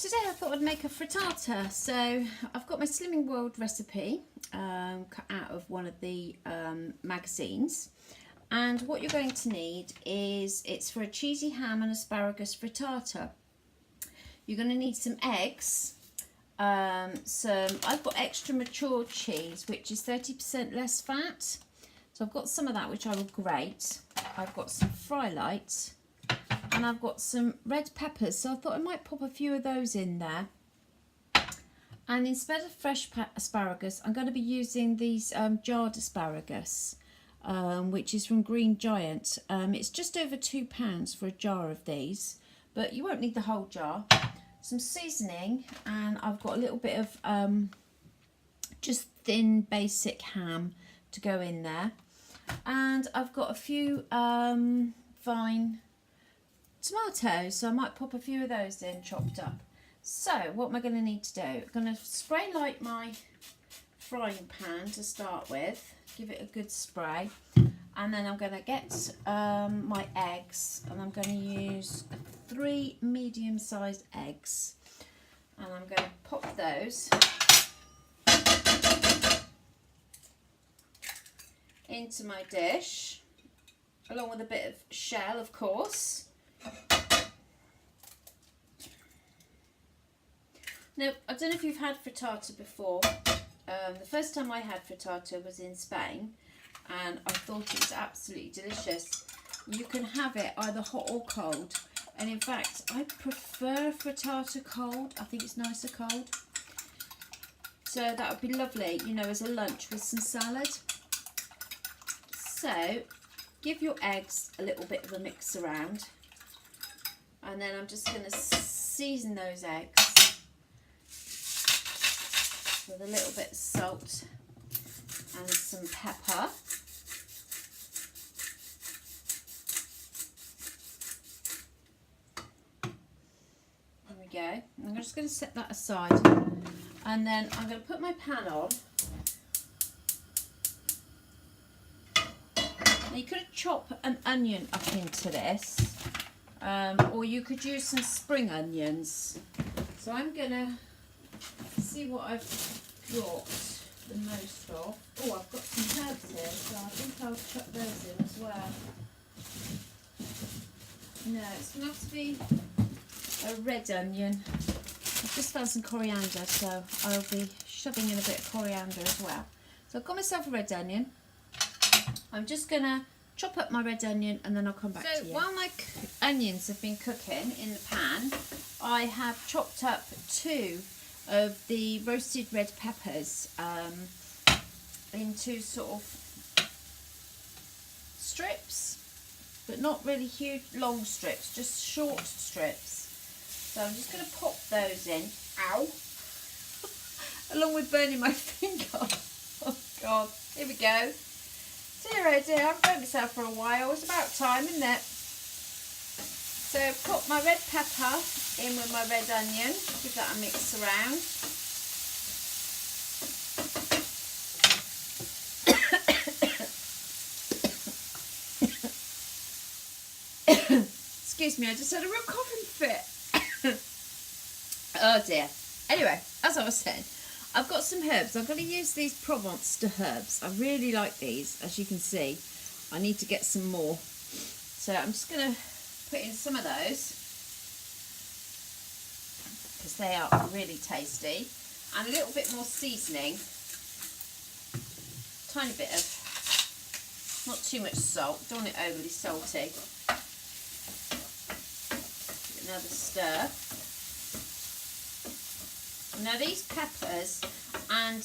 Today I thought I'd make a frittata. So I've got my Slimming World recipe cut out of one of the magazines, and what you're going to need is, it's for a cheesy ham and asparagus frittata. You're going to need some eggs, I've got extra mature cheese which is 30% less fat, so I've got some of that which I will grate. I've got some fry lights, and I've got some red peppers, so I thought I might pop a few of those in there. And instead of fresh asparagus, I'm going to be using these jarred asparagus, which is from Green Giant. It's just over £2 for a jar of these, but you won't need the whole jar. Some seasoning, and I've got a little bit of just thin basic ham to go in there. And I've got a few fine tomatoes, so I might pop a few of those in chopped up. So what am I going to need to do? I'm going to spray light my frying pan to start with, give it a good spray, and then I'm going to get my eggs, and I'm going to use 3 medium-sized eggs, and I'm going to pop those into my dish, along with a bit of shell, of course. Now, I don't know if you've had frittata before. The first time I had frittata was in Spain, and I thought it was absolutely delicious. You can have it either hot or cold, and in fact I prefer frittata cold. I think it's nicer cold. So that would be lovely, you know, as a lunch with some salad. So give your eggs a little bit of a mix around, and then I'm just going to season those eggs with a little bit of salt and some pepper. There we go. I'm just going to set that aside, and then I'm going to put my pan on. Now you could chop an onion up into this, or you could use some spring onions. So I'm going to see what I've got the most of. Oh, I've got some herbs here, so I think I'll chuck those in as well. No, it's going to have to be a red onion. I've just found some coriander, so I'll be shoving in a bit of coriander as well. So I've got myself a red onion. I'm just going to chop up my red onion, and then I'll come back to you. So while my onions have been cooking in the pan, I have chopped up 2 of the roasted red peppers into sort of strips, but not really huge long strips, just short strips. So I'm just going to pop those in, ow, along with burning my finger. Oh God, here we go. Dear oh dear, I've burnt myself for a while. It's about time, isn't it? So put my red pepper in with my red onion, give that a mix around. Excuse me, I just had a real coughing fit. Oh dear. Anyway, as I was saying, I've got some herbs. I'm going to use these Provence de herbs. I really like these, as you can see. I need to get some more. So I'm just going to put in some of those, because they are really tasty. And a little bit more seasoning. Tiny bit of, not too much salt. Don't want it overly salty. Give it another stir. Now these peppers and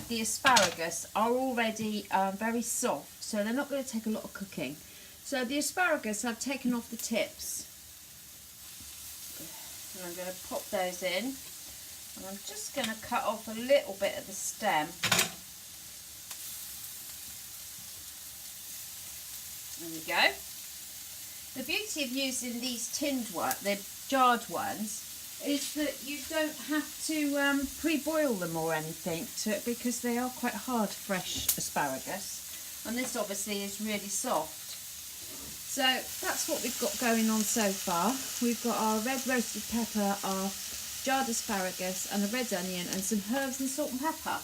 the asparagus are already very soft, so they're not going to take a lot of cooking. So the asparagus I've taken off the tips, and I'm going to pop those in, and I'm just going to cut off a little bit of the stem. There we go. The beauty of using these tinned ones, the jarred ones, is that you don't have to pre-boil them or anything, because they are quite hard, fresh asparagus, and this obviously is really soft. So that's what we've got going on so far. We've got our red roasted pepper, our jarred asparagus and a red onion and some herbs and salt and pepper.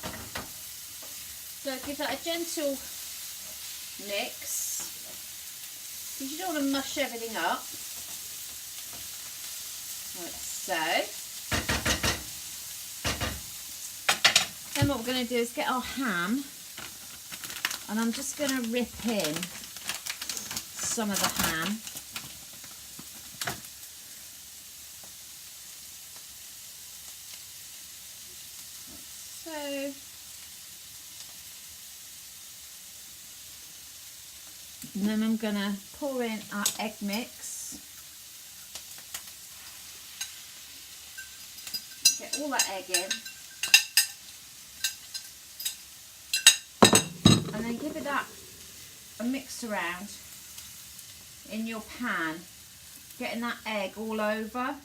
So give that a gentle mix, because you don't want to mush everything up. Like so. Then what we're going to do is get our ham, and I'm just going to rip in some of the ham. So, and then I'm going to pour in our egg mix. Get all that egg in. And then give it that a mix around in your pan, getting that egg all over,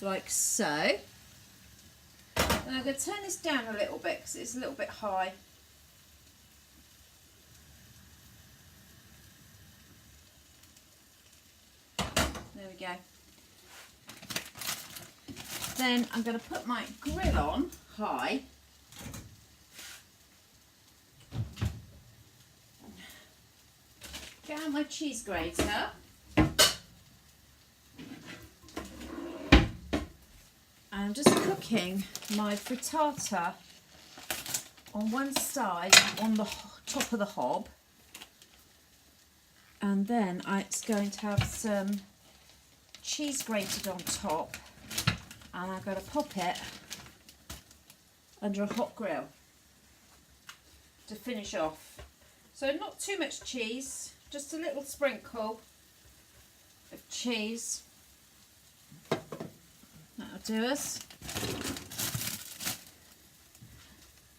like so. And I'm going to turn this down a little bit because it's a little bit high. There we go. Then I'm going to put my grill on high. Get out my cheese grater. And I'm just cooking my frittata on one side on the top of the hob. And then it's going to have some cheese grated on top. And I'm going to pop it under a hot grill to finish off. So not too much cheese, just a little sprinkle of cheese. That'll do us.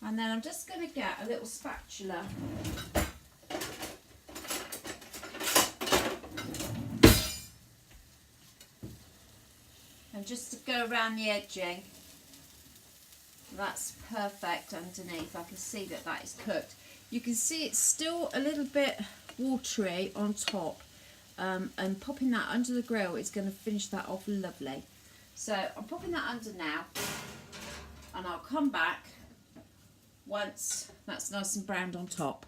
And then I'm just going to get a little spatula and just to go around the edging. That's perfect underneath. I can see that that is cooked. You can see it's still a little bit watery on top, and popping that under the grill is going to finish that off lovely. So I'm popping that under now, and I'll come back once that's nice and browned on top.